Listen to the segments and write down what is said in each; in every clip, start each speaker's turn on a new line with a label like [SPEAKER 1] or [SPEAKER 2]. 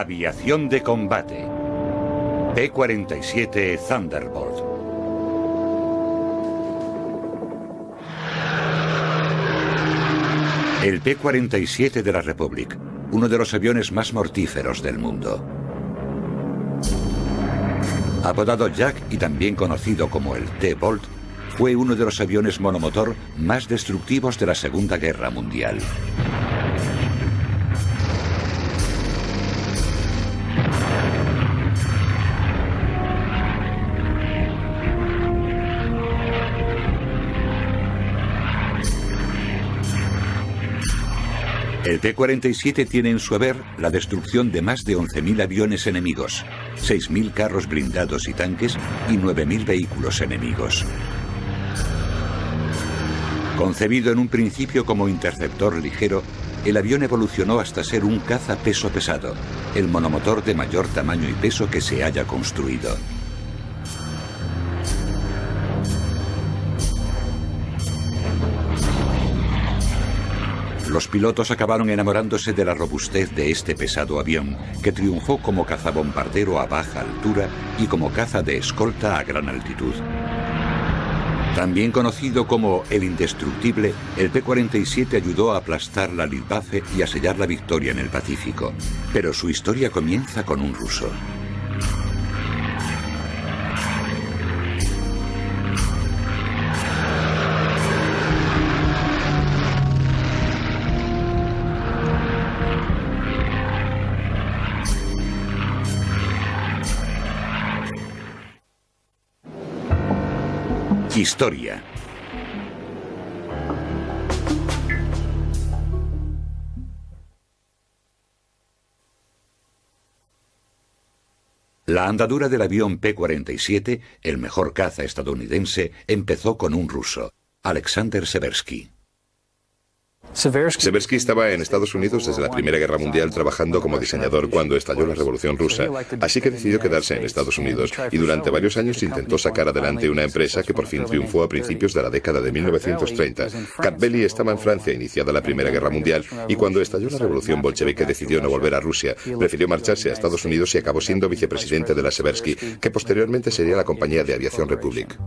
[SPEAKER 1] Aviación de combate. P-47 Thunderbolt. El P-47 de la Republic, uno de los aviones más mortíferos del mundo. Apodado Jack y también conocido como el T-Bolt, fue uno de los aviones monomotor más destructivos de la Segunda Guerra Mundial. El P-47 tiene en su haber la destrucción de más de 11.000 aviones enemigos, 6.000 carros blindados y tanques y 9.000 vehículos enemigos. Concebido en un principio como interceptor ligero, el avión evolucionó hasta ser un caza peso pesado, el monomotor de mayor tamaño y peso que se haya construido. Los pilotos acabaron enamorándose de la robustez de este pesado avión, que triunfó como cazabombardero a baja altura y como caza de escolta a gran altitud. También conocido como el indestructible, el P-47 ayudó a aplastar la Luftwaffe y a sellar la victoria en el Pacífico. Pero su historia comienza con un ruso. Historia. La andadura del avión P-47, el mejor caza estadounidense, empezó con un ruso, Alexander Seversky.
[SPEAKER 2] Seversky estaba en Estados Unidos desde la Primera Guerra Mundial trabajando como diseñador cuando estalló la Revolución Rusa, así que decidió quedarse en Estados Unidos y durante varios años intentó sacar adelante una empresa que por fin triunfó a principios de la década de 1930. Carveli estaba en Francia iniciada la Primera Guerra Mundial y cuando estalló la Revolución Bolchevique decidió no volver a Rusia, prefirió marcharse a Estados Unidos y acabó siendo vicepresidente de la Seversky, que posteriormente sería la compañía de aviación Republic.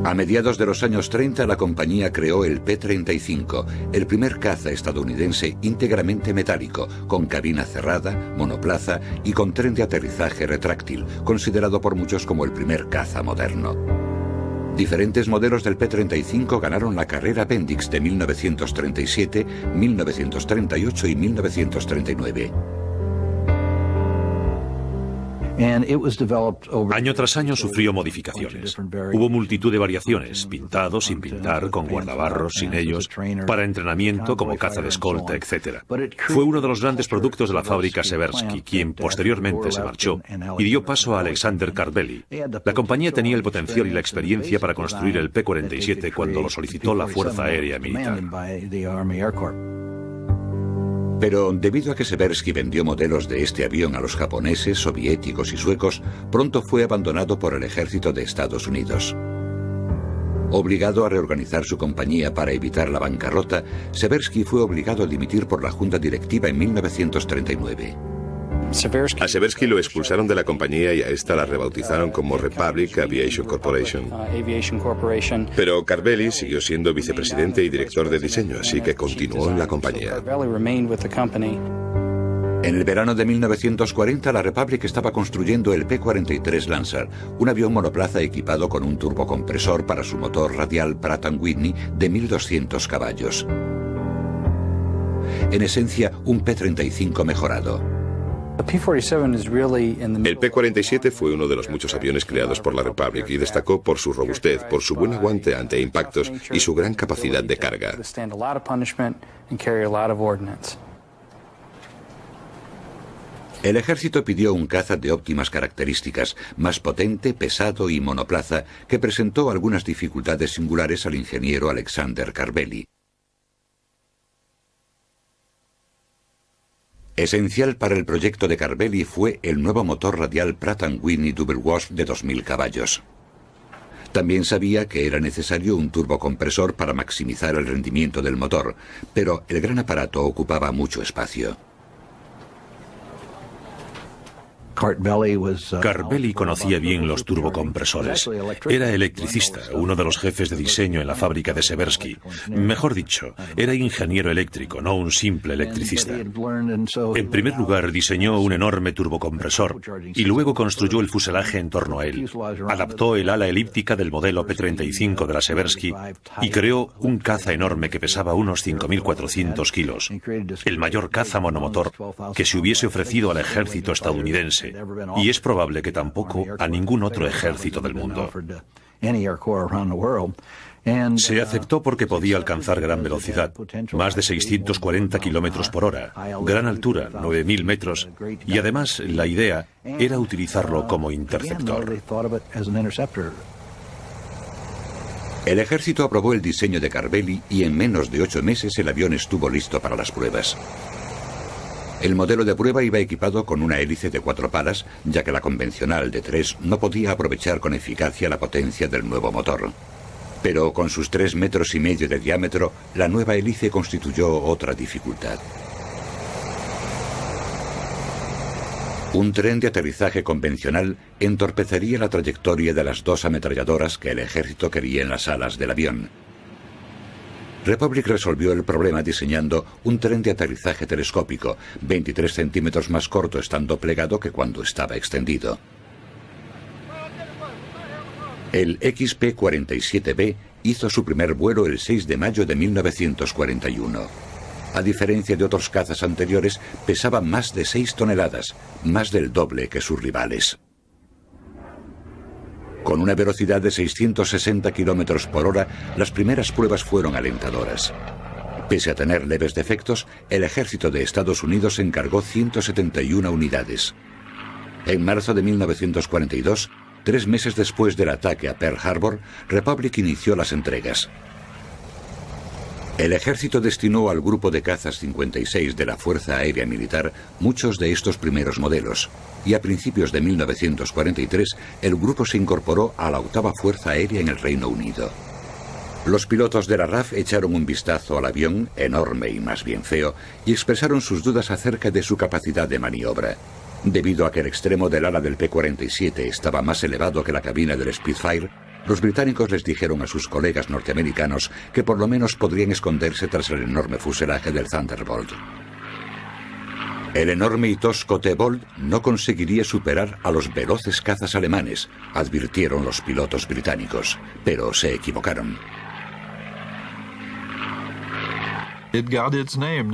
[SPEAKER 1] A mediados de los años 30 la compañía creó el P-35, el primer caza estadounidense íntegramente metálico, con cabina cerrada, monoplaza y con tren de aterrizaje retráctil, considerado por muchos como el primer caza moderno. Diferentes modelos del P-35 ganaron la carrera Bendix de 1937, 1938 y 1939.
[SPEAKER 3] Año tras año sufrió modificaciones. Hubo multitud de variaciones, pintado, sin pintar, con guardabarros, sin ellos, para entrenamiento como caza de escolta, etc. Fue uno de los grandes productos de la fábrica Seversky, quien posteriormente se marchó y dio paso a Alexander Carveli. La compañía tenía el potencial y la experiencia para construir el P-47 cuando lo solicitó la Fuerza Aérea Militar.
[SPEAKER 1] Pero debido a que Seversky vendió modelos de este avión a los japoneses, soviéticos y suecos, pronto fue abandonado por el ejército de Estados Unidos. Obligado a reorganizar su compañía para evitar la bancarrota, Seversky fue obligado a dimitir por la junta directiva en 1939.
[SPEAKER 2] A Seversky lo expulsaron de la compañía y a esta la rebautizaron como Republic Aviation Corporation. Pero Carveli siguió siendo vicepresidente y director de diseño, así que continuó en la compañía.
[SPEAKER 1] En el verano de 1940, la Republic estaba construyendo el P-43 Lancer, un avión monoplaza equipado con un turbocompresor para su motor radial Pratt & Whitney de 1.200 caballos. En esencia, un P-35 mejorado.
[SPEAKER 2] El P-47 fue uno de los muchos aviones creados por la Republic y destacó por su robustez, por su buen aguante ante impactos y su gran capacidad de carga.
[SPEAKER 1] El ejército pidió un caza de óptimas características, más potente, pesado y monoplaza, que presentó algunas dificultades singulares al ingeniero Alexander Carveli. Esencial para el proyecto de Carveli fue el nuevo motor radial Pratt & Whitney Double Wasp de 2.000 caballos. También sabía que era necesario un turbocompresor para maximizar el rendimiento del motor, pero el gran aparato ocupaba mucho espacio.
[SPEAKER 3] Carvelli conocía bien los turbocompresores. Era electricista, uno de los jefes de diseño en la fábrica de Seversky. Mejor dicho, era ingeniero eléctrico, no un simple electricista. En primer lugar, diseñó un enorme turbocompresor y luego construyó el fuselaje en torno a él. Adaptó el ala elíptica del modelo P-35 de la Seversky y creó un caza enorme que pesaba unos 5.400 kilos, el mayor caza monomotor que se hubiese ofrecido al ejército estadounidense, y es probable que tampoco a ningún otro ejército del mundo. Se aceptó porque podía alcanzar gran velocidad, más de 640 kilómetros por hora, gran altura, 9.000 metros, y además la idea era utilizarlo como interceptor.
[SPEAKER 1] El ejército aprobó el diseño de Carvelli y en menos de 8 meses el avión estuvo listo para las pruebas. El modelo de prueba iba equipado con una hélice de 4 palas, ya que la convencional de 3 no podía aprovechar con eficacia la potencia del nuevo motor. Pero con sus 3,5 metros de diámetro, la nueva hélice constituyó otra dificultad. Un tren de aterrizaje convencional entorpecería la trayectoria de las 2 ametralladoras que el ejército quería en las alas del avión. Republic resolvió el problema diseñando un tren de aterrizaje telescópico, 23 centímetros más corto estando plegado que cuando estaba extendido. El XP-47B hizo su primer vuelo el 6 de mayo de 1941. A diferencia de otros cazas anteriores, pesaba más de 6 toneladas, más del doble que sus rivales. Con una velocidad de 660 kilómetros por hora, las primeras pruebas fueron alentadoras. Pese a tener leves defectos, el ejército de Estados Unidos encargó 171 unidades. En marzo de 1942, 3 meses después del ataque a Pearl Harbor, Republic inició las entregas. El ejército destinó al grupo de cazas 56 de la Fuerza Aérea Militar muchos de estos primeros modelos, y a principios de 1943 el grupo se incorporó a la 8ª Fuerza Aérea en el Reino Unido. Los pilotos de la RAF echaron un vistazo al avión, enorme y más bien feo, y expresaron sus dudas acerca de su capacidad de maniobra. Debido a que el extremo del ala del P-47 estaba más elevado que la cabina del Spitfire, los británicos les dijeron a sus colegas norteamericanos que por lo menos podrían esconderse tras el enorme fuselaje del Thunderbolt. El enorme y tosco T-Bolt no conseguiría superar a los veloces cazas alemanes, advirtieron los pilotos británicos, pero se equivocaron.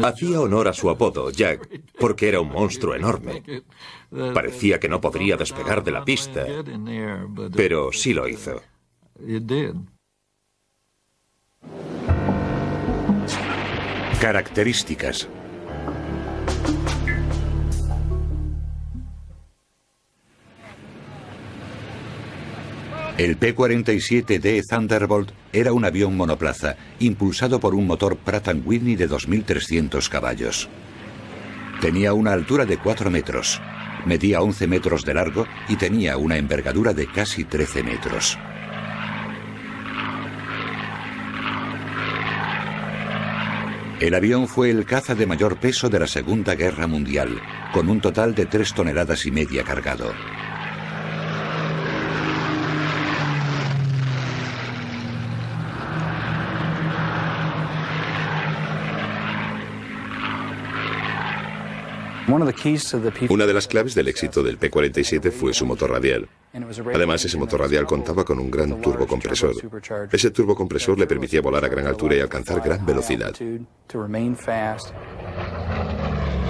[SPEAKER 4] Hacía honor a su apodo, Jack, porque era un monstruo enorme. Parecía que no podría despegar de la pista, pero sí lo hizo.
[SPEAKER 1] Características. El P-47D Thunderbolt era un avión monoplaza, impulsado por un motor Pratt & Whitney de 2.300 caballos. Tenía una altura de 4 metros, medía 11 metros de largo y tenía una envergadura de casi 13 metros. El avión fue el caza de mayor peso de la Segunda Guerra Mundial, con un total de 3,5 toneladas cargado.
[SPEAKER 2] Una de las claves del éxito del P-47 fue su motor radial. Además, ese motor radial contaba con un gran turbocompresor. Ese turbocompresor le permitía volar a gran altura y alcanzar gran velocidad.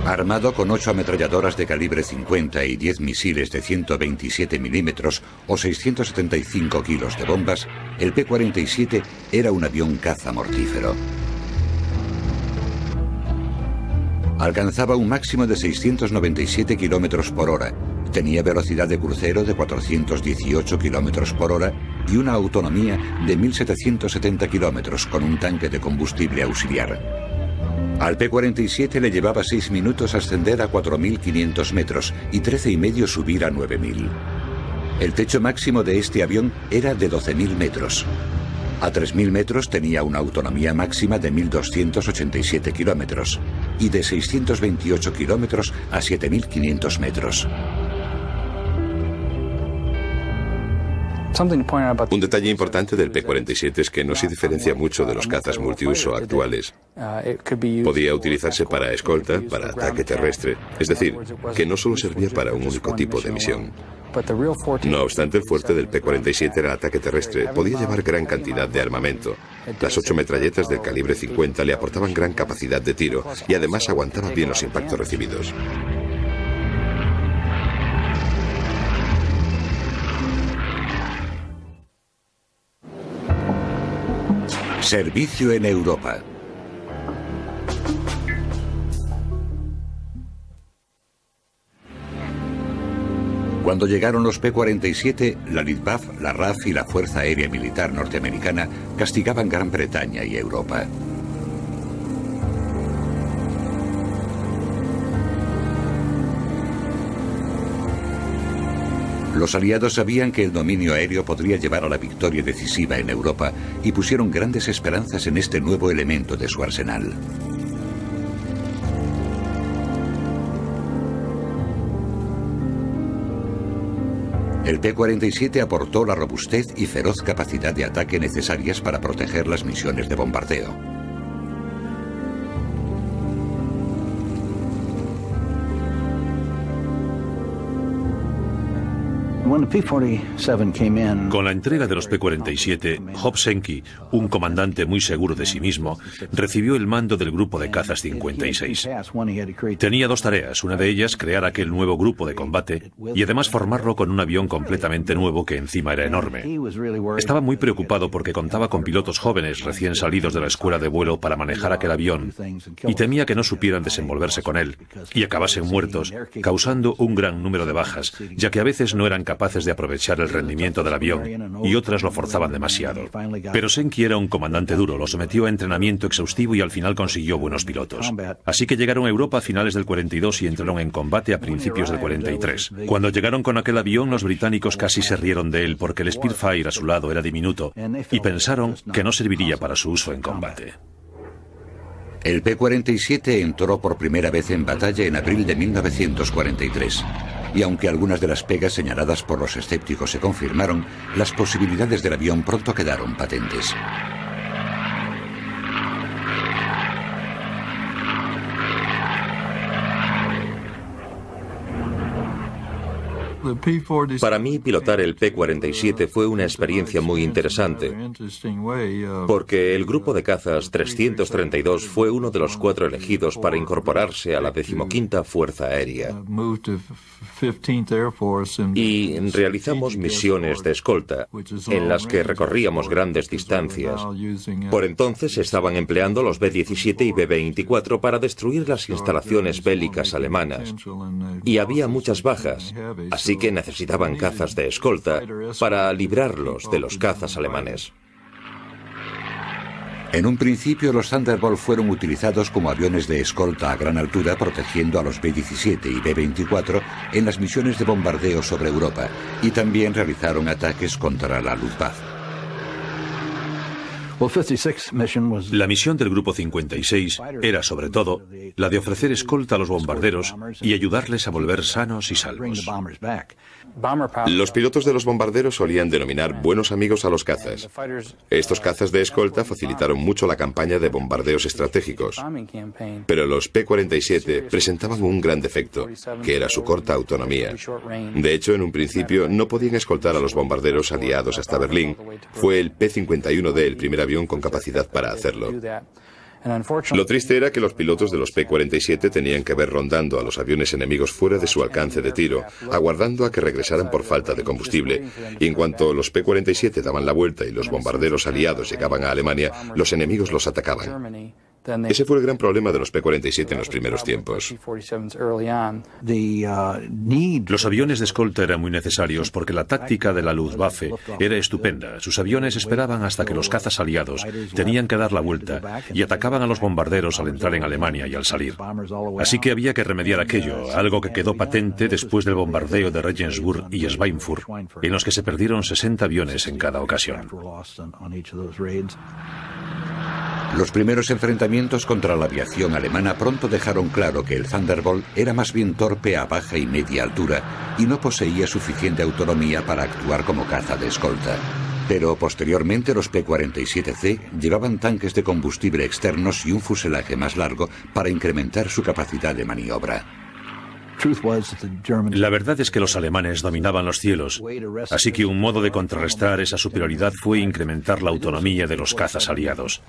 [SPEAKER 1] Armado con 8 ametralladoras de calibre 50 y 10 misiles de 127 milímetros o 675 kilos de bombas, el P-47 era un avión caza mortífero. Alcanzaba un máximo de 697 kilómetros por hora, tenía velocidad de crucero de 418 kilómetros por hora y una autonomía de 1.770 kilómetros con un tanque de combustible auxiliar. Al P-47 le llevaba 6 minutos ascender a 4.500 metros y 13,5 subir a 9.000. El techo máximo de este avión era de 12.000 metros. A 3.000 metros tenía una autonomía máxima de 1.287 kilómetros y de 628 kilómetros a 7.500 metros.
[SPEAKER 2] Un detalle importante del P-47 es que no se diferencia mucho de los cazas multiuso actuales. Podía utilizarse para escolta, para ataque terrestre, es decir, que no solo servía para un único tipo de misión. No obstante, el fuerte del P-47 era el ataque terrestre. Podía llevar gran cantidad de armamento. Las 8 metralletas del calibre 50 le aportaban gran capacidad de tiro y además aguantaba bien los impactos recibidos.
[SPEAKER 1] Servicio en Europa. Cuando llegaron los P-47, la Luftwaffe, la RAF y la Fuerza Aérea Militar Norteamericana castigaban Gran Bretaña y Europa. Los aliados sabían que el dominio aéreo podría llevar a la victoria decisiva en Europa y pusieron grandes esperanzas en este nuevo elemento de su arsenal. El P-47 aportó la robustez y feroz capacidad de ataque necesarias para proteger las misiones de bombardeo.
[SPEAKER 3] Con la entrega de los P-47, Hobsbawm, un comandante muy seguro de sí mismo, recibió el mando del grupo de cazas 56. Tenía dos tareas, una de ellas crear aquel nuevo grupo de combate y además formarlo con un avión completamente nuevo que encima era enorme. Estaba muy preocupado porque contaba con pilotos jóvenes recién salidos de la escuela de vuelo para manejar aquel avión y temía que no supieran desenvolverse con él y acabasen muertos, causando un gran número de bajas, ya que a veces no eran capaces de aprovechar el rendimiento del avión y otras lo forzaban demasiado. Pero Senki era un comandante duro, lo sometió a entrenamiento exhaustivo y al final consiguió buenos pilotos. Así que llegaron a Europa a finales del 42 y entraron en combate a principios del 43. Cuando llegaron con aquel avión, los británicos casi se rieron de él porque el Spitfire a su lado era diminuto y pensaron que no serviría para su uso en combate.
[SPEAKER 1] El P-47 entró por primera vez en batalla en abril de 1943. Y aunque algunas de las pegas señaladas por los escépticos se confirmaron, las posibilidades del avión pronto quedaron patentes.
[SPEAKER 4] Para mí, pilotar el P-47 fue una experiencia muy interesante, porque el grupo de cazas 332 fue uno de los 4 elegidos para incorporarse a la 15ª Fuerza Aérea. Y realizamos misiones de escolta, en las que recorríamos grandes distancias. Por entonces estaban empleando los B-17 y B-24 para destruir las instalaciones bélicas alemanas, y había muchas bajas, así que necesitaban cazas de escolta para librarlos de los cazas alemanes.
[SPEAKER 1] En un principio, los Thunderbolt fueron utilizados como aviones de escolta a gran altura, protegiendo a los B-17 y B-24 en las misiones de bombardeo sobre Europa, y también realizaron ataques contra la Luftwaffe.
[SPEAKER 3] La misión del Grupo 56 era, sobre todo, la de ofrecer escolta a los bombarderos y ayudarles a volver sanos y salvos.
[SPEAKER 2] Los pilotos de los bombarderos solían denominar buenos amigos a los cazas. Estos cazas de escolta facilitaron mucho la campaña de bombardeos estratégicos. Pero los P-47 presentaban un gran defecto, que era su corta autonomía. De hecho, en un principio no podían escoltar a los bombarderos aliados hasta Berlín. Fue el P-51D el primer avión con capacidad para hacerlo. Lo triste era que los pilotos de los P-47 tenían que ver rondando a los aviones enemigos fuera de su alcance de tiro, aguardando a que regresaran por falta de combustible. Y en cuanto los P-47 daban la vuelta y los bombarderos aliados llegaban a Alemania, los enemigos los atacaban. Ese fue el gran problema de los P-47 en los primeros tiempos.
[SPEAKER 3] Los aviones de escolta eran muy necesarios porque la táctica de la Luftwaffe era estupenda. Sus aviones esperaban hasta que los cazas aliados tenían que dar la vuelta y atacaban a los bombarderos al entrar en Alemania y al salir. Así que había que remediar aquello, algo que quedó patente después del bombardeo de Regensburg y Schweinfurt, en los que se perdieron 60 aviones en cada ocasión.
[SPEAKER 1] Los primeros enfrentamientos contra la aviación alemana pronto dejaron claro que el Thunderbolt era más bien torpe a baja y media altura y no poseía suficiente autonomía para actuar como caza de escolta. Pero posteriormente los P-47C llevaban tanques de combustible externos y un fuselaje más largo para incrementar su capacidad de maniobra.
[SPEAKER 3] La verdad es que los alemanes dominaban los cielos, así que un modo de contrarrestar esa superioridad fue incrementar la autonomía de los cazas aliados.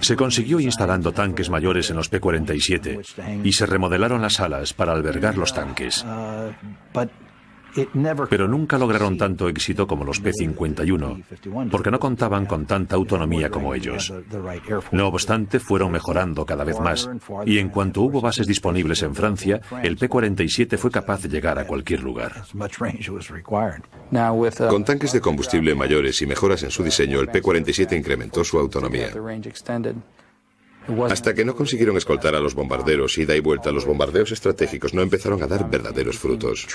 [SPEAKER 3] Se consiguió instalando tanques mayores en los P-47 y se remodelaron las alas para albergar los tanques. Pero nunca lograron tanto éxito como los P-51, porque no contaban con tanta autonomía como ellos. No obstante, fueron mejorando cada vez más, y en cuanto hubo bases disponibles en Francia, el P-47 fue capaz de llegar a cualquier lugar.
[SPEAKER 2] Con tanques de combustible mayores y mejoras en su diseño, el P-47 incrementó su autonomía. Hasta que no consiguieron escoltar a los bombarderos ida y vuelta, los bombardeos estratégicos no empezaron a dar verdaderos frutos.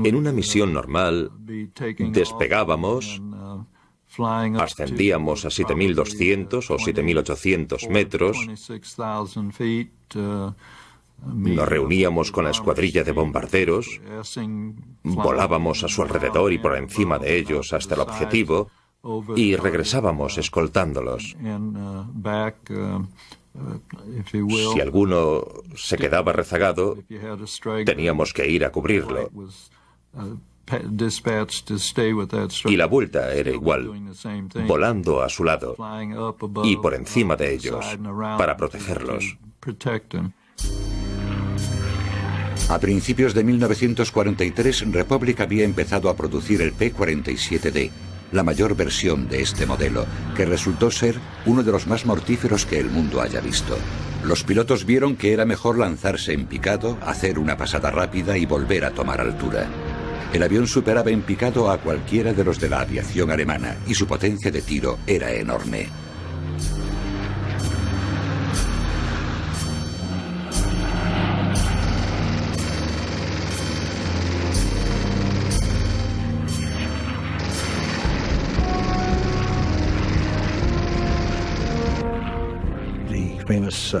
[SPEAKER 4] En una misión normal, despegábamos, ascendíamos a 7.200 o 7.800 metros, nos reuníamos con la escuadrilla de bombarderos, volábamos a su alrededor y por encima de ellos hasta el objetivo y regresábamos escoltándolos. Si alguno se quedaba rezagado, teníamos que ir a cubrirlo. Y la vuelta era igual, volando a su lado y por encima de ellos para protegerlos.
[SPEAKER 1] A principios de 1943, Republic había empezado a producir el P-47D, la mayor versión de este modelo, que resultó ser uno de los más mortíferos que el mundo haya visto. Los pilotos vieron que era mejor lanzarse en picado, hacer una pasada rápida y volver a tomar altura. El avión superaba en picado a cualquiera de los de la aviación alemana y su potencia de tiro era enorme.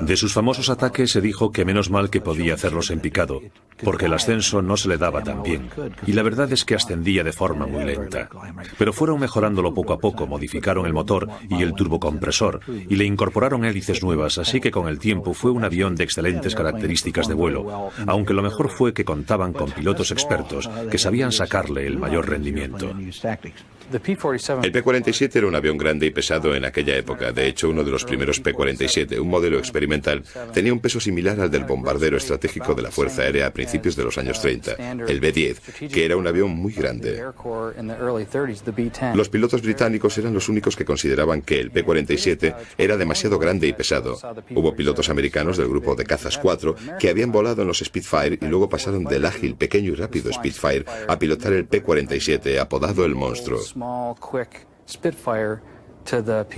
[SPEAKER 3] De sus famosos ataques se dijo que menos mal que podía hacerlos en picado, porque el ascenso no se le daba tan bien, y la verdad es que ascendía de forma muy lenta. Pero fueron mejorándolo poco a poco, modificaron el motor y el turbocompresor, y le incorporaron hélices nuevas, así que con el tiempo fue un avión de excelentes características de vuelo, aunque lo mejor fue que contaban con pilotos expertos que sabían sacarle el mayor rendimiento.
[SPEAKER 2] El P-47 era un avión grande y pesado en aquella época. De hecho, uno de los primeros P-47, un modelo experimental, tenía un peso similar al del bombardero estratégico de la Fuerza Aérea a principios de los años 30, el B-10, que era un avión muy grande. Los pilotos británicos eran los únicos que consideraban que el P-47 era demasiado grande y pesado. Hubo pilotos americanos del grupo de cazas 4 que habían volado en los Spitfire y luego pasaron del ágil, pequeño y rápido Spitfire a pilotar el P-47, apodado el monstruo.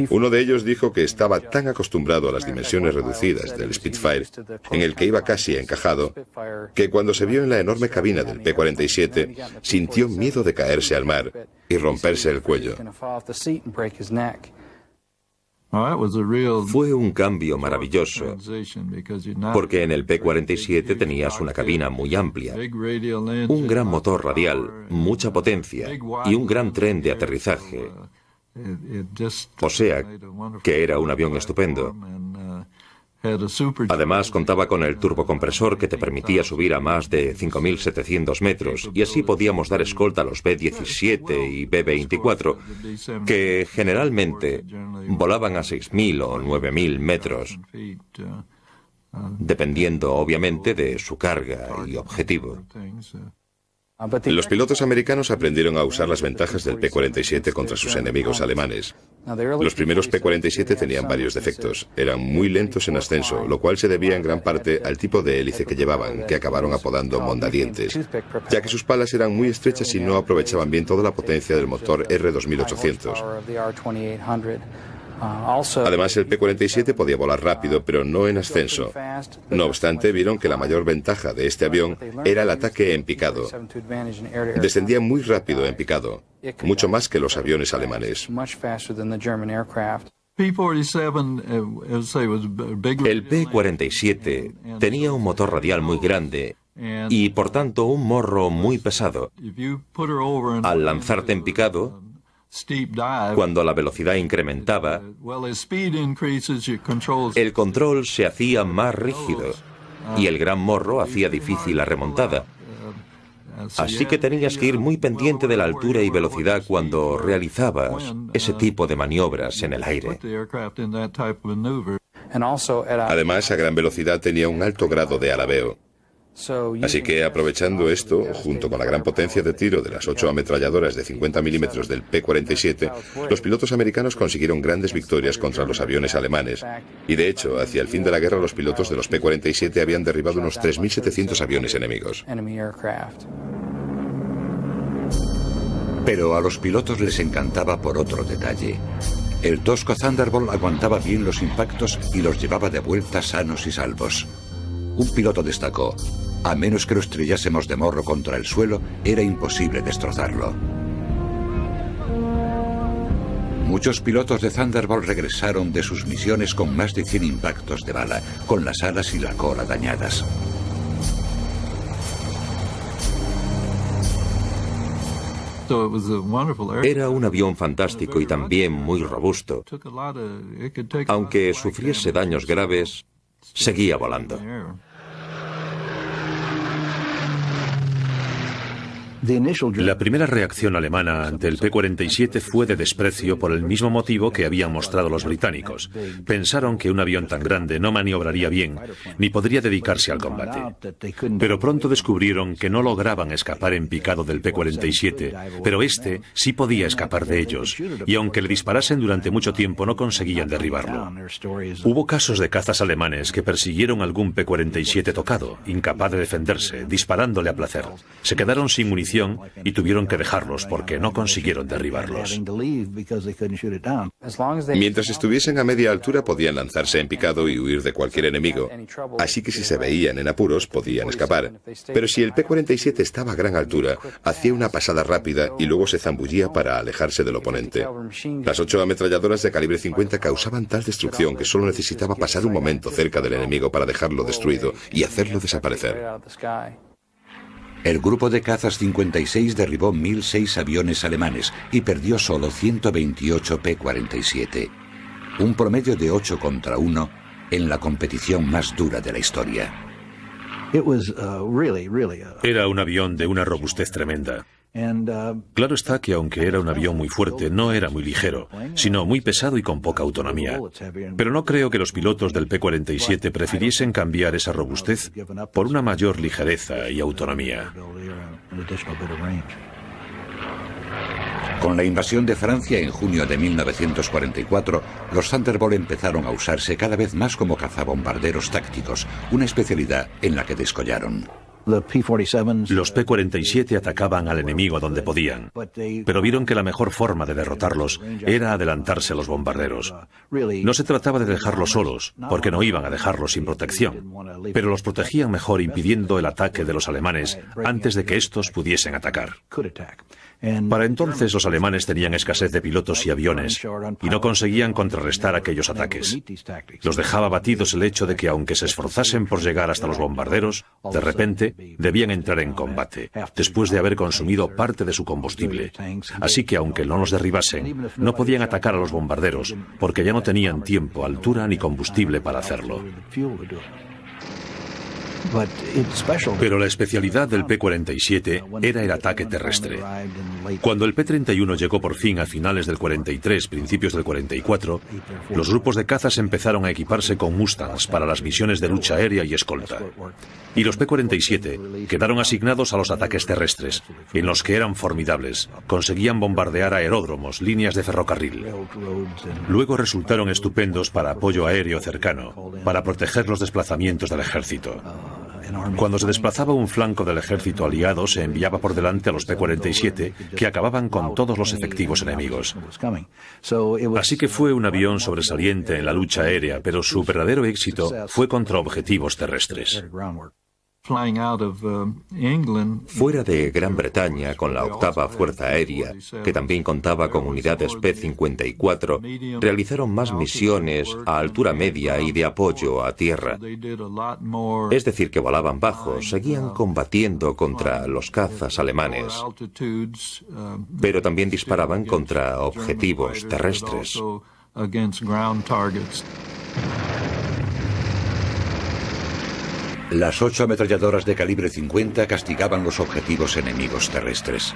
[SPEAKER 2] Uno de ellos dijo que estaba tan acostumbrado a las dimensiones reducidas del Spitfire, en el que iba casi encajado, que cuando se vio en la enorme cabina del P-47 sintió miedo de caerse al mar y romperse el cuello.
[SPEAKER 4] Fue un cambio maravilloso, porque en el P-47 tenías una cabina muy amplia, un gran motor radial, mucha potencia y un gran tren de aterrizaje. O sea, que era un avión estupendo. Además, contaba con el turbocompresor que te permitía subir a más de 5.700 metros, y así podíamos dar escolta a los B-17 y B-24, que generalmente volaban a 6.000 o 9.000 metros, dependiendo obviamente de su carga y objetivo.
[SPEAKER 2] Los pilotos americanos aprendieron a usar las ventajas del P-47 contra sus enemigos alemanes. Los primeros P-47 tenían varios defectos. Eran muy lentos en ascenso, lo cual se debía en gran parte al tipo de hélice que llevaban, que acabaron apodando mondadientes, ya que sus palas eran muy estrechas y no aprovechaban bien toda la potencia del motor R2800. Además, el P-47 podía volar rápido, pero no en ascenso. No obstante, vieron que la mayor ventaja de este avión era el ataque en picado. Descendía muy rápido en picado, mucho más que los aviones alemanes.
[SPEAKER 4] El P-47 tenía un motor radial muy grande y, por tanto, un morro muy pesado. Al lanzarte en picado, cuando la velocidad incrementaba, el control se hacía más rígido y el gran morro hacía difícil la remontada. Así que tenías que ir muy pendiente de la altura y velocidad cuando realizabas ese tipo de maniobras en el aire.
[SPEAKER 2] Además, a gran velocidad tenía un alto grado de alabeo. Así que, aprovechando esto, junto con la gran potencia de tiro de las 8 ametralladoras de 50 milímetros del P-47, los pilotos americanos consiguieron grandes victorias contra los aviones alemanes. Y de hecho, hacia el fin de la guerra, los pilotos de los P-47 habían derribado unos 3.700 aviones enemigos.
[SPEAKER 1] Pero a los pilotos les encantaba por otro detalle. El tosco Thunderbolt aguantaba bien los impactos y los llevaba de vuelta sanos y salvos. Un piloto destacó: a menos que lo estrellásemos de morro contra el suelo, era imposible destrozarlo. Muchos pilotos de Thunderbolt regresaron de sus misiones con más de 100 impactos de bala, con las alas y la cola dañadas.
[SPEAKER 4] Era un avión fantástico y también muy robusto. Aunque sufriese daños graves, seguía volando.
[SPEAKER 3] La primera reacción alemana ante el P-47 fue de desprecio por el mismo motivo que habían mostrado los británicos. Pensaron que un avión tan grande no maniobraría bien, ni podría dedicarse al combate. Pero pronto descubrieron que no lograban escapar en picado del P-47, pero este sí podía escapar de ellos, y aunque le disparasen durante mucho tiempo no conseguían derribarlo. Hubo casos de cazas alemanes que persiguieron algún P-47 tocado, incapaz de defenderse, disparándole a placer. Se quedaron sin munición y tuvieron que dejarlos porque no consiguieron derribarlos.
[SPEAKER 2] Mientras estuviesen a media altura podían lanzarse en picado y huir de cualquier enemigo, así que si se veían en apuros podían escapar. Pero si el P-47 estaba a gran altura, hacía una pasada rápida y luego se zambullía para alejarse del oponente. Las 8 ametralladoras de calibre 50 causaban tal destrucción que solo necesitaba pasar un momento cerca del enemigo para dejarlo destruido y hacerlo desaparecer.
[SPEAKER 1] El grupo de cazas 56 derribó 1.006 aviones alemanes y perdió solo 128 P-47. Un promedio de 8 contra 1 en la competición más dura de la historia.
[SPEAKER 3] Era un avión de una robustez tremenda. Claro está que aunque era un avión muy fuerte, no era muy ligero, sino muy pesado y con poca autonomía. Pero no creo que los pilotos del P-47 prefiriesen cambiar esa robustez por una mayor ligereza y autonomía.
[SPEAKER 1] Con la invasión de Francia en junio de 1944, los Thunderbolt empezaron a usarse cada vez más como cazabombarderos tácticos, una especialidad en la que descollaron.
[SPEAKER 3] Los P-47 atacaban al enemigo donde podían, pero vieron que la mejor forma de derrotarlos era adelantarse a los bombarderos. No se trataba de dejarlos solos, porque no iban a dejarlos sin protección, pero los protegían mejor impidiendo el ataque de los alemanes antes de que estos pudiesen atacar. Para entonces los alemanes tenían escasez de pilotos y aviones y no conseguían contrarrestar aquellos ataques. Los dejaba abatidos el hecho de que aunque se esforzasen por llegar hasta los bombarderos, de repente debían entrar en combate, después de haber consumido parte de su combustible. Así que aunque no los derribasen, no podían atacar a los bombarderos porque ya no tenían tiempo, altura ni combustible para hacerlo. Pero la especialidad del P-47 era el ataque terrestre. Cuando el P-31 llegó por fin a finales del 43, principios del 44, los grupos de cazas empezaron a equiparse con Mustangs para las misiones de lucha aérea y escolta. Y los P-47 quedaron asignados a los ataques terrestres, en los que eran formidables. Conseguían bombardear aeródromos, líneas de ferrocarril. Luego resultaron estupendos para apoyo aéreo cercano, para proteger los desplazamientos del ejército. Cuando se desplazaba un flanco del ejército aliado, se enviaba por delante a los P-47, que acababan con todos los efectivos enemigos. Así que fue un avión sobresaliente en la lucha aérea, pero su verdadero éxito fue contra objetivos terrestres.
[SPEAKER 4] Fuera de Gran Bretaña, con la 8ª Fuerza Aérea, que también contaba con unidades P-54, realizaron más misiones a altura media y de apoyo a tierra. Es decir, que volaban bajo, seguían combatiendo contra los cazas alemanes, pero también disparaban contra objetivos terrestres.
[SPEAKER 1] Las 8 ametralladoras de calibre 50 castigaban los objetivos enemigos terrestres.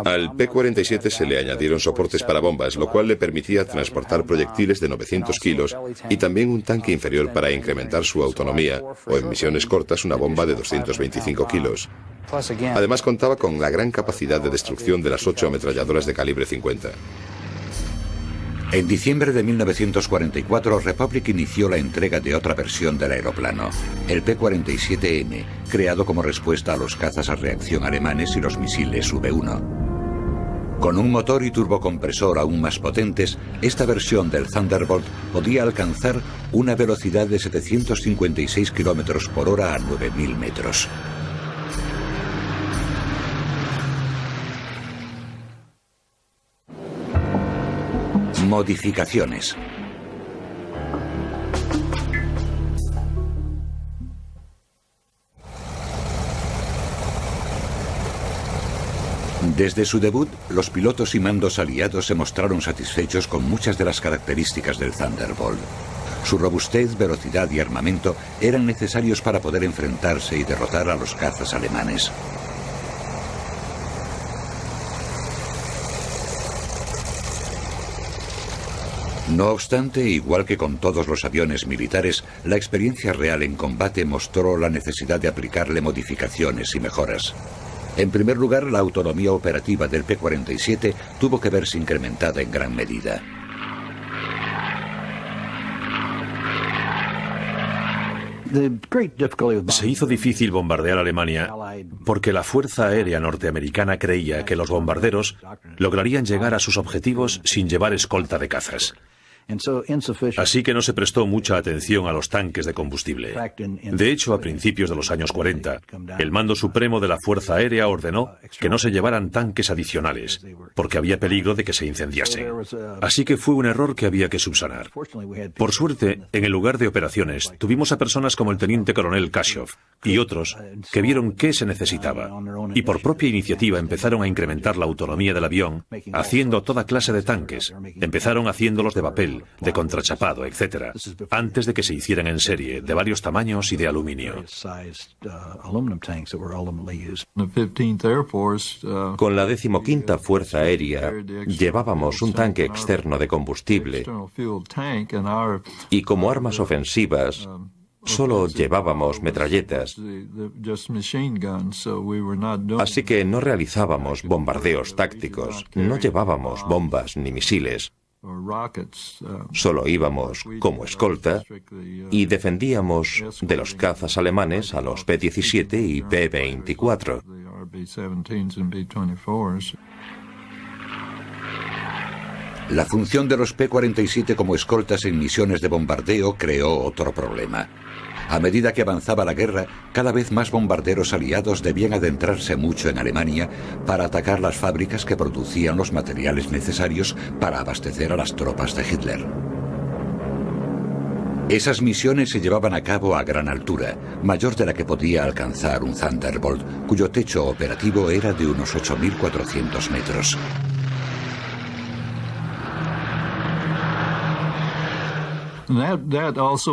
[SPEAKER 2] Al P-47 se le añadieron soportes para bombas, lo cual le permitía transportar proyectiles de 900 kilos y también un tanque inferior para incrementar su autonomía, o en misiones cortas una bomba de 225 kilos. Además contaba con la gran capacidad de destrucción de las 8 ametralladoras de calibre 50.
[SPEAKER 1] En diciembre de 1944, Republic inició la entrega de otra versión del aeroplano, el P-47M, creado como respuesta a los cazas a reacción alemanes y los misiles V-1. Con un motor y turbocompresor aún más potentes, esta versión del Thunderbolt podía alcanzar una velocidad de 756 km por hora a 9.000 metros. Modificaciones. Desde su debut, los pilotos y mandos aliados se mostraron satisfechos con muchas de las características del Thunderbolt. Su robustez, velocidad y armamento eran necesarios para poder enfrentarse y derrotar a los cazas alemanes. No obstante, igual que con todos los aviones militares, la experiencia real en combate mostró la necesidad de aplicarle modificaciones y mejoras. En primer lugar, la autonomía operativa del P-47 tuvo que verse incrementada en gran medida.
[SPEAKER 3] Se hizo difícil bombardear Alemania porque la Fuerza Aérea norteamericana creía que los bombarderos lograrían llegar a sus objetivos sin llevar escolta de cazas. Así que no se prestó mucha atención a los tanques de combustible. De hecho, a principios de los años 40, el Mando Supremo de la Fuerza Aérea ordenó que no se llevaran tanques adicionales, porque había peligro de que se incendiasen. Así que fue un error que había que subsanar. Por suerte, en el lugar de operaciones, tuvimos a personas como el teniente coronel Kashov y otros que vieron qué se necesitaba, y por propia iniciativa empezaron a incrementar la autonomía del avión, haciendo toda clase de tanques. Empezaron haciéndolos de papel, de contrachapado, etc., antes de que se hicieran en serie, de varios tamaños y de aluminio.
[SPEAKER 4] Con la 15ª Fuerza Aérea llevábamos un tanque externo de combustible y como armas ofensivas solo llevábamos metralletas, así que no realizábamos bombardeos tácticos, no llevábamos bombas ni misiles. Solo íbamos como escolta y defendíamos de los cazas alemanes a los P-17 y P-24.
[SPEAKER 1] La función de los P-47 como escoltas en misiones de bombardeo creó otro problema. A medida que avanzaba la guerra, cada vez más bombarderos aliados debían adentrarse mucho en Alemania para atacar las fábricas que producían los materiales necesarios para abastecer a las tropas de Hitler. Esas misiones se llevaban a cabo a gran altura, mayor de la que podía alcanzar un Thunderbolt, cuyo techo operativo era de unos 8.400 metros.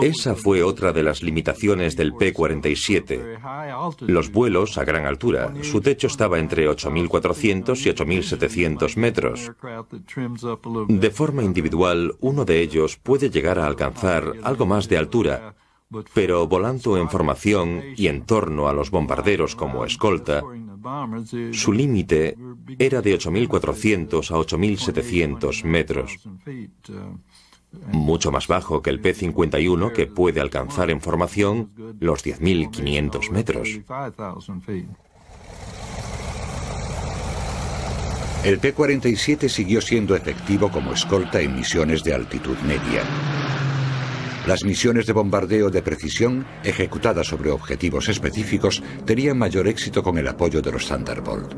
[SPEAKER 4] Esa fue otra de las limitaciones del P-47. Los vuelos a gran altura. Su techo estaba entre 8.400 y 8.700 metros. De forma individual, uno de ellos puede llegar a alcanzar algo más de altura, pero volando en formación y en torno a los bombarderos como escolta, su límite era de 8.400 a 8.700 metros. mucho más bajo que el P-51, que puede alcanzar en formación los 10.500 metros.
[SPEAKER 1] El P-47 siguió siendo efectivo como escolta en misiones de altitud media. Las misiones de bombardeo de precisión, ejecutadas sobre objetivos específicos, tenían mayor éxito con el apoyo de los Thunderbolt.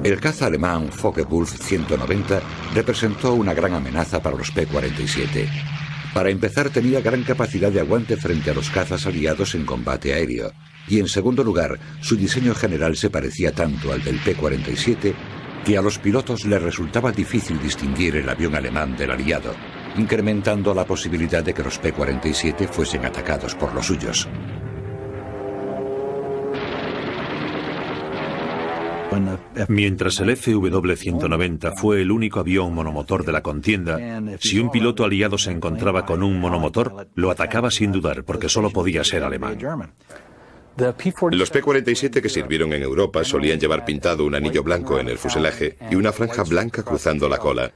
[SPEAKER 1] El caza alemán Focke-Wulf 190 representó una gran amenaza para los P-47. Para empezar, tenía gran capacidad de aguante frente a los cazas aliados en combate aéreo. Y en segundo lugar, su diseño general se parecía tanto al del P-47 que a los pilotos les resultaba difícil distinguir el avión alemán del aliado, incrementando la posibilidad de que los P-47 fuesen atacados por los suyos.
[SPEAKER 3] Mientras el FW-190 fue el único avión monomotor de la contienda, si un piloto aliado se encontraba con un monomotor, lo atacaba sin dudar porque solo podía ser alemán.
[SPEAKER 2] Los P-47 que sirvieron en Europa solían llevar pintado un anillo blanco en el fuselaje y una franja blanca cruzando la cola,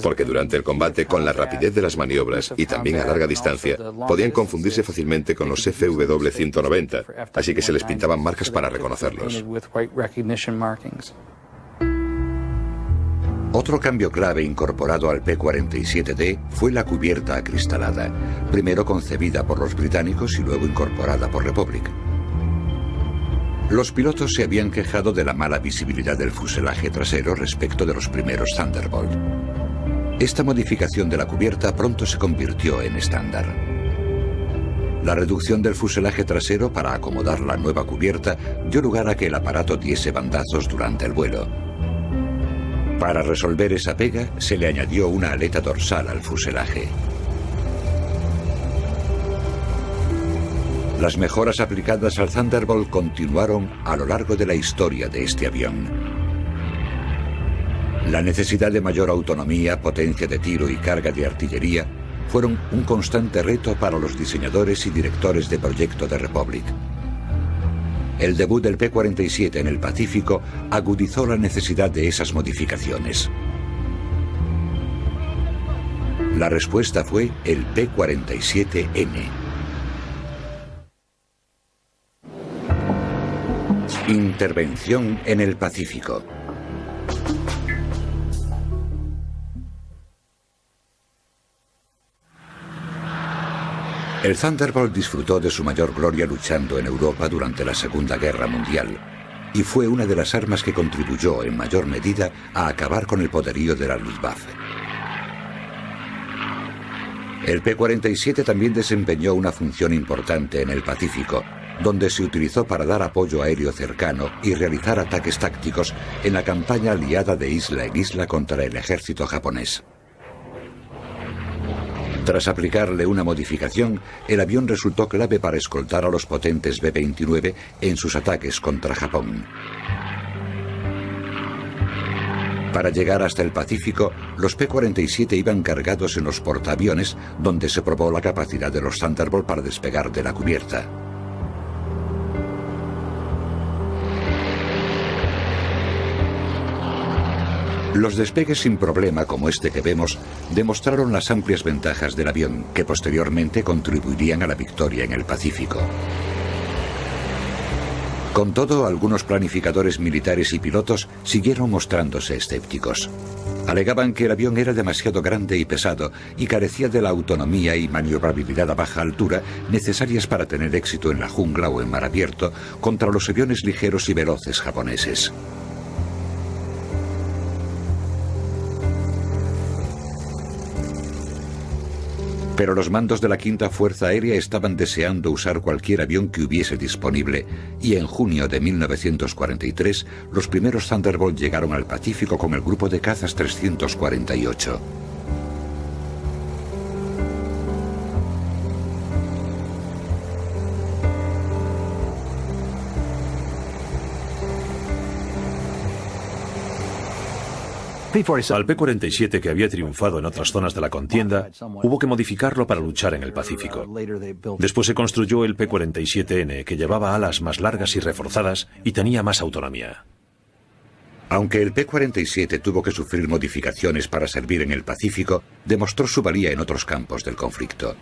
[SPEAKER 2] porque durante el combate, con la rapidez de las maniobras y también a larga distancia, podían confundirse fácilmente con los FW-190, así que se les pintaban marcas para reconocerlos.
[SPEAKER 1] Otro cambio clave incorporado al P-47D fue la cubierta acristalada, primero concebida por los británicos y luego incorporada por Republic. Los pilotos se habían quejado de la mala visibilidad del fuselaje trasero respecto de los primeros Thunderbolt. Esta modificación de la cubierta pronto se convirtió en estándar. La reducción del fuselaje trasero para acomodar la nueva cubierta dio lugar a que el aparato diese bandazos durante el vuelo. Para resolver esa pega, se le añadió una aleta dorsal al fuselaje. Las mejoras aplicadas al Thunderbolt continuaron a lo largo de la historia de este avión. La necesidad de mayor autonomía, potencia de tiro y carga de artillería fueron un constante reto para los diseñadores y directores de proyecto de Republic. El debut del P-47 en el Pacífico agudizó la necesidad de esas modificaciones. La respuesta fue el P-47N. Intervención en el Pacífico. El Thunderbolt disfrutó de su mayor gloria luchando en Europa durante la Segunda Guerra Mundial y fue una de las armas que contribuyó en mayor medida a acabar con el poderío de la Luftwaffe. El P-47 también desempeñó una función importante en el Pacífico, donde se utilizó para dar apoyo aéreo cercano y realizar ataques tácticos en la campaña aliada de isla en isla contra el ejército japonés. Tras aplicarle una modificación, el avión resultó clave para escoltar a los potentes B-29 en sus ataques contra Japón. Para llegar hasta el Pacífico, los P-47 iban cargados en los portaaviones, donde se probó la capacidad de los Thunderbolt para despegar de la cubierta. Los despegues sin problema como este que vemos demostraron las amplias ventajas del avión, que posteriormente contribuirían a la victoria en el Pacífico. Con todo, algunos planificadores militares y pilotos siguieron mostrándose escépticos. Alegaban que el avión era demasiado grande y pesado y carecía de la autonomía y maniobrabilidad a baja altura necesarias para tener éxito en la jungla o en mar abierto contra los aviones ligeros y veloces japoneses. Pero los mandos de la Quinta Fuerza Aérea estaban deseando usar cualquier avión que hubiese disponible, y en junio de 1943 los primeros Thunderbolt llegaron al Pacífico con el grupo de cazas 348.
[SPEAKER 3] Al P-47, que había triunfado en otras zonas de la contienda, hubo que modificarlo para luchar en el Pacífico. Después se construyó el P-47N, que llevaba alas más largas y reforzadas y tenía más autonomía.
[SPEAKER 1] Aunque el P-47 tuvo que sufrir modificaciones para servir en el Pacífico, demostró su valía en otros campos del conflicto.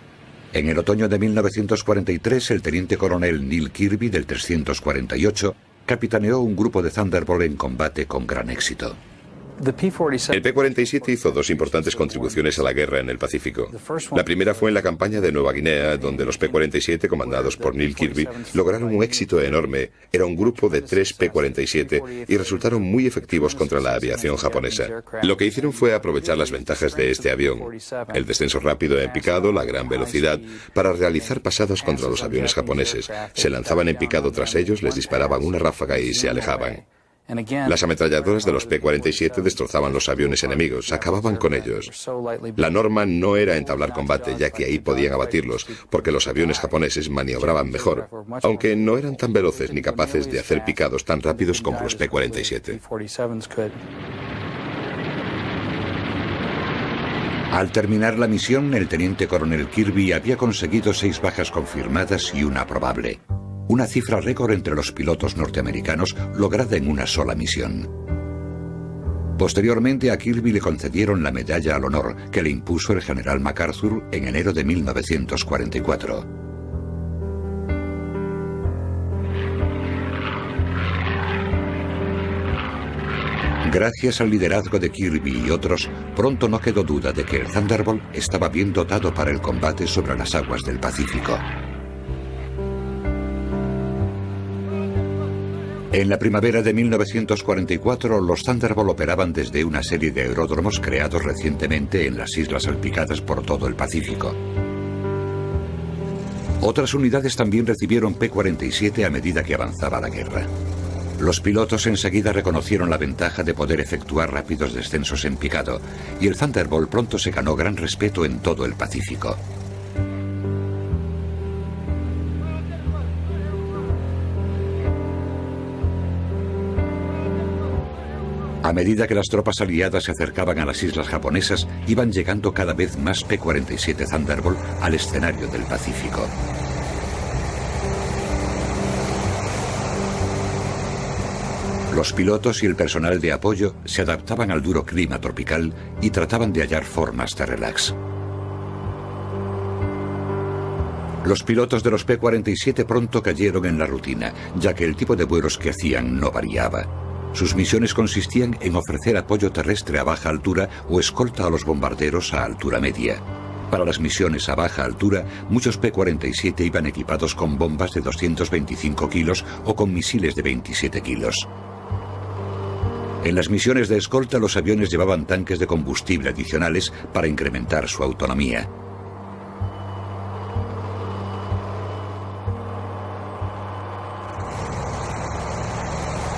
[SPEAKER 1] En el otoño de 1943, el teniente coronel Neil Kirby del 348 capitaneó un grupo de Thunderbolt en combate con gran éxito.
[SPEAKER 2] El P-47 hizo dos importantes contribuciones a la guerra en el Pacífico. La primera fue en la campaña de Nueva Guinea, donde los P-47, comandados por Neil Kirby, lograron un éxito enorme. Era un grupo de 3 P-47 y resultaron muy efectivos contra la aviación japonesa. Lo que hicieron fue aprovechar las ventajas de este avión, el descenso rápido en picado, la gran velocidad, para realizar pasadas contra los aviones japoneses. Se lanzaban en picado tras ellos, les disparaban una ráfaga y se alejaban. Las ametralladoras de los P-47 destrozaban los aviones enemigos, acababan con ellos. La norma no era entablar combate, ya que ahí podían abatirlos, porque los aviones japoneses maniobraban mejor, aunque no eran tan veloces ni capaces de hacer picados tan rápidos como los P-47.
[SPEAKER 1] Al terminar la misión, el teniente coronel Kirby había conseguido 6 bajas confirmadas y una probable. Una cifra récord entre los pilotos norteamericanos lograda en una sola misión. Posteriormente a Kirby le concedieron la Medalla al Honor que le impuso el general MacArthur en enero de 1944. Gracias al liderazgo de Kirby y otros, pronto no quedó duda de que el Thunderbolt estaba bien dotado para el combate sobre las aguas del Pacífico. En la primavera de 1944, los Thunderbolt operaban desde una serie de aeródromos creados recientemente en las islas salpicadas por todo el Pacífico. Otras unidades también recibieron P-47 a medida que avanzaba la guerra. Los pilotos enseguida reconocieron la ventaja de poder efectuar rápidos descensos en picado, y el Thunderbolt pronto se ganó gran respeto en todo el Pacífico. A medida que las tropas aliadas se acercaban a las islas japonesas, iban llegando cada vez más P-47 Thunderbolt al escenario del Pacífico. Los pilotos y el personal de apoyo se adaptaban al duro clima tropical y trataban de hallar formas de relax. Los pilotos de los P-47 pronto cayeron en la rutina, ya que el tipo de vuelos que hacían no variaba. Sus misiones consistían en ofrecer apoyo terrestre a baja altura o escolta a los bombarderos a altura media. Para las misiones a baja altura, muchos P-47 iban equipados con bombas de 225 kilos o con misiles de 27 kilos. En las misiones de escolta, los aviones llevaban tanques de combustible adicionales para incrementar su autonomía.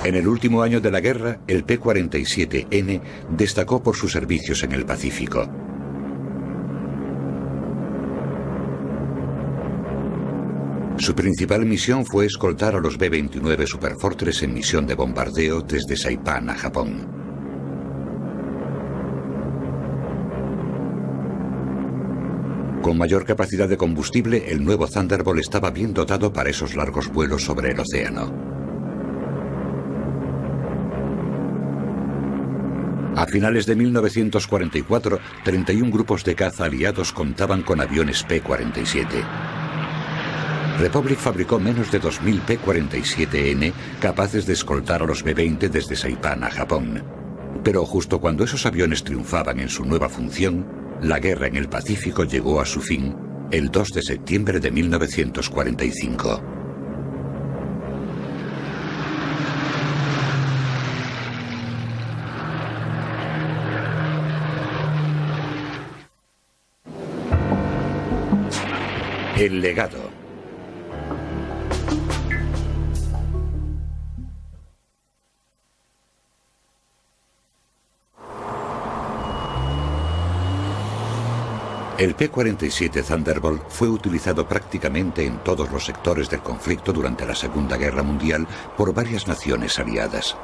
[SPEAKER 1] En el último año de la guerra, el P-47N destacó por sus servicios en el Pacífico. Su principal misión fue escoltar a los B-29 Superfortress en misión de bombardeo desde Saipán a Japón. Con mayor capacidad de combustible, el nuevo Thunderbolt estaba bien dotado para esos largos vuelos sobre el océano. A finales de 1944, 31 grupos de caza aliados contaban con aviones P-47. Republic fabricó menos de 2.000 P-47N capaces de escoltar a los B-20 desde Saipán a Japón. Pero justo cuando esos aviones triunfaban en su nueva función, la guerra en el Pacífico llegó a su fin el 2 de septiembre de 1945. El legado. El P-47 Thunderbolt fue utilizado prácticamente en todos los sectores del conflicto durante la Segunda Guerra Mundial por varias naciones aliadas.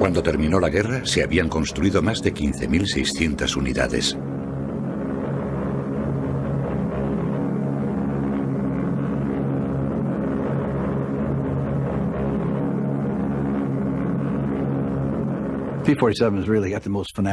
[SPEAKER 1] Cuando terminó la guerra, se habían construido más de 15.600 unidades.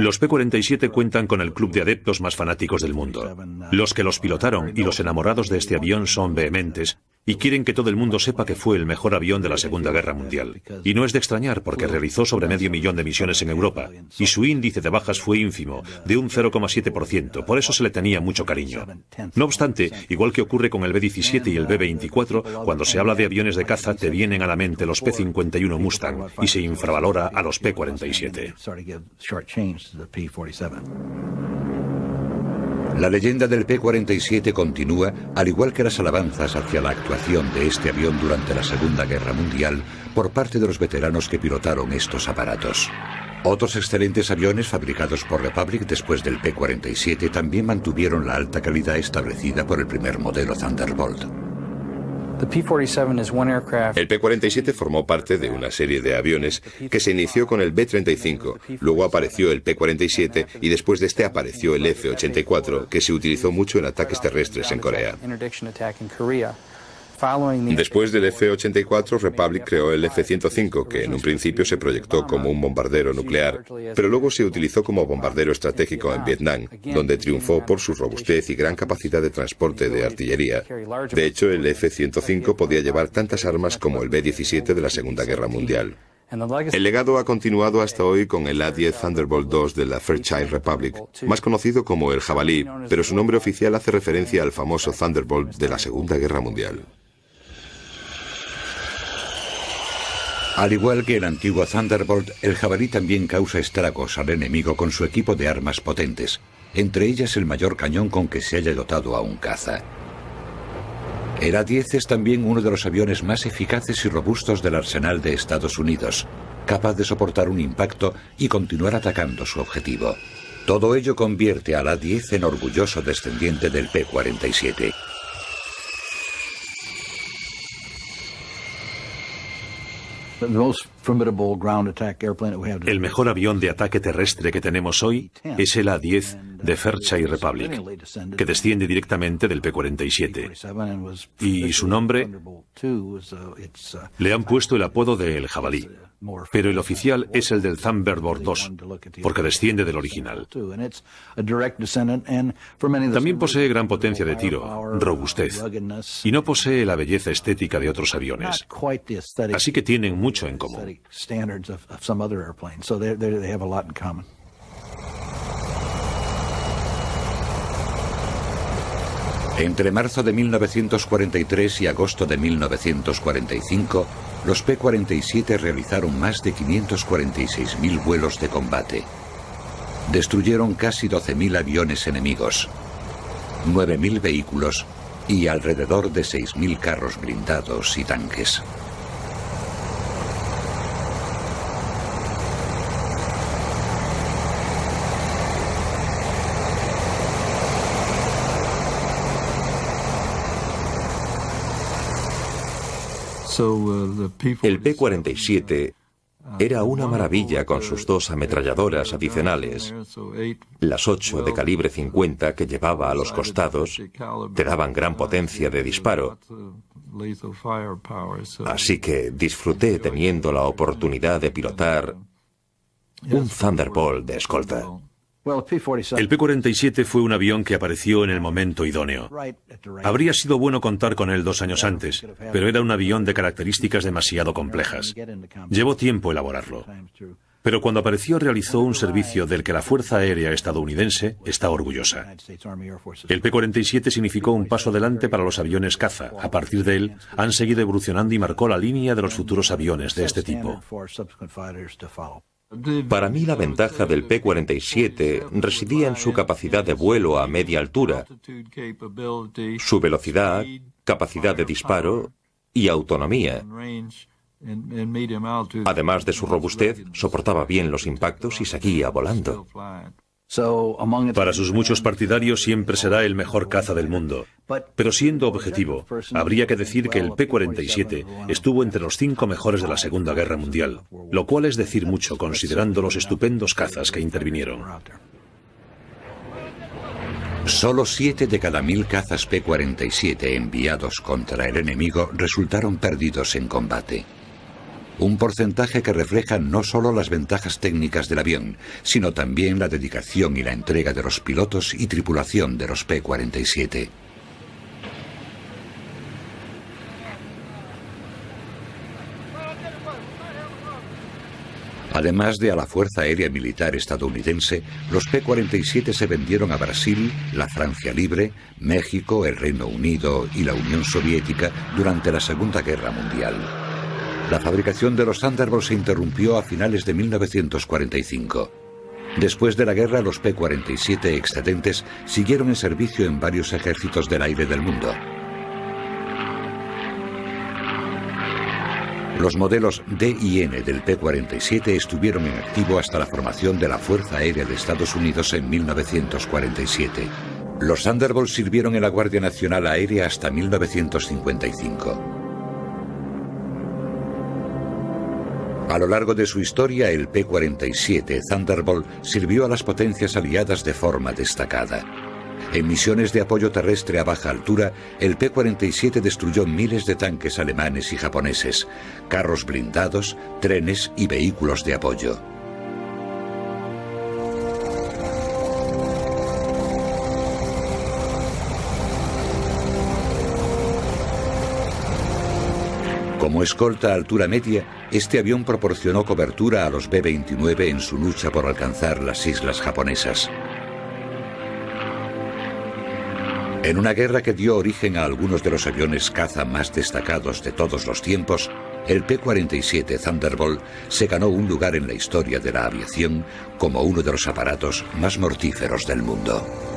[SPEAKER 3] Los P-47 cuentan con el club de adeptos más fanáticos del mundo. Los que los pilotaron y los enamorados de este avión son vehementes y quieren que todo el mundo sepa que fue el mejor avión de la Segunda Guerra Mundial. Y no es de extrañar porque realizó sobre 500.000 de misiones en Europa y su índice de bajas fue ínfimo, de un 0,7%, por eso se le tenía mucho cariño. No obstante, igual que ocurre con el B-17 y el B-24, cuando se habla de aviones de caza te vienen a la mente los P-51 Mustang y se infravalora a los P-47.
[SPEAKER 1] La leyenda del P-47 continúa, al igual que las alabanzas hacia la actuación de este avión durante la Segunda Guerra Mundial por parte de los veteranos que pilotaron estos aparatos. Otros excelentes aviones fabricados por Republic después del P-47 también mantuvieron la alta calidad establecida por el primer modelo Thunderbolt.
[SPEAKER 2] El P-47 formó parte de una serie de aviones que se inició con el B-35, luego apareció el P-47 y después de este apareció el F-84, que se utilizó mucho en ataques terrestres en Corea. Después del F-84, Republic creó el F-105, que en un principio se proyectó como un bombardero nuclear, pero luego se utilizó como bombardero estratégico en Vietnam, donde triunfó por su robustez y gran capacidad de transporte de artillería. De hecho, el F-105 podía llevar tantas armas como el B-17 de la Segunda Guerra Mundial. El legado ha continuado hasta hoy con el A-10 Thunderbolt II de la Fairchild Republic, más conocido como el Jabalí, pero su nombre oficial hace referencia al famoso Thunderbolt de la Segunda Guerra Mundial.
[SPEAKER 1] Al igual que el antiguo Thunderbolt, el Jabalí también causa estragos al enemigo con su equipo de armas potentes, entre ellas el mayor cañón con que se haya dotado a un caza. El A-10 es también uno de los aviones más eficaces y robustos del arsenal de Estados Unidos, capaz de soportar un impacto y continuar atacando su objetivo. Todo ello convierte al A-10 en orgulloso descendiente del P-47.
[SPEAKER 3] El mejor avión de ataque terrestre que tenemos hoy es el A-10 de Fairchild Republic, que desciende directamente del P-47. Y su nombre le han puesto el apodo de El Jabalí, pero el oficial es el del Thunderbolt II, porque desciende del original. También posee gran potencia de tiro, robustez, y no posee la belleza estética de otros aviones. Así que tienen mucho en común.
[SPEAKER 1] Entre marzo de 1943 y agosto de 1945, los P-47 realizaron más de 546.000 vuelos de combate. Destruyeron casi 12.000 aviones enemigos, 9.000 vehículos y alrededor de 6.000 carros blindados y tanques.
[SPEAKER 4] El P-47 era una maravilla con sus dos ametralladoras adicionales. Las 8 de calibre 50 que llevaba a los costados te daban gran potencia de disparo. Así que disfruté teniendo la oportunidad de pilotar un Thunderbolt de escolta.
[SPEAKER 3] El P-47 fue un avión que apareció en el momento idóneo. Habría sido bueno contar con él 2 años antes, pero era un avión de características demasiado complejas. Llevó tiempo elaborarlo. Pero cuando apareció realizó un servicio del que la Fuerza Aérea estadounidense está orgullosa. El P-47 significó un paso adelante para los aviones caza. A partir de él, han seguido evolucionando y marcó la línea de los futuros aviones de este tipo.
[SPEAKER 4] Para mí la ventaja del P-47 residía en su capacidad de vuelo a media altura, su velocidad, capacidad de disparo y autonomía. Además de su robustez, soportaba bien los impactos y seguía volando.
[SPEAKER 3] Para sus muchos partidarios siempre será el mejor caza del mundo. Pero siendo objetivo, habría que decir que el P-47 estuvo entre los 5 mejores de la Segunda Guerra Mundial, lo cual es decir mucho considerando los estupendos cazas que intervinieron.
[SPEAKER 1] Solo 7 de cada 1000 cazas P-47 enviados contra el enemigo resultaron perdidos en combate. un porcentaje que refleja no solo las ventajas técnicas del avión, sino también la dedicación y la entrega de los pilotos y tripulación de los P-47. Además de a la Fuerza Aérea Militar estadounidense, los P-47 se vendieron a Brasil, la Francia Libre, México, el Reino Unido y la Unión Soviética durante la Segunda Guerra Mundial. La fabricación de los Thunderbolt se interrumpió a finales de 1945. Después de la guerra, los P-47 excedentes siguieron en servicio en varios ejércitos del aire del mundo. Los modelos D y N del P-47 estuvieron en activo hasta la formación de la Fuerza Aérea de Estados Unidos en 1947. Los Thunderbolt sirvieron en la Guardia Nacional Aérea hasta 1955. A lo largo de su historia, el P-47 Thunderbolt sirvió a las potencias aliadas de forma destacada. En misiones de apoyo terrestre a baja altura, el P-47 destruyó miles de tanques alemanes y japoneses, carros blindados, trenes y vehículos de apoyo. Como escolta a altura media, este avión proporcionó cobertura a los B-29 en su lucha por alcanzar las islas japonesas. En una guerra que dio origen a algunos de los aviones caza más destacados de todos los tiempos, el P-47 Thunderbolt se ganó un lugar en la historia de la aviación como uno de los aparatos más mortíferos del mundo.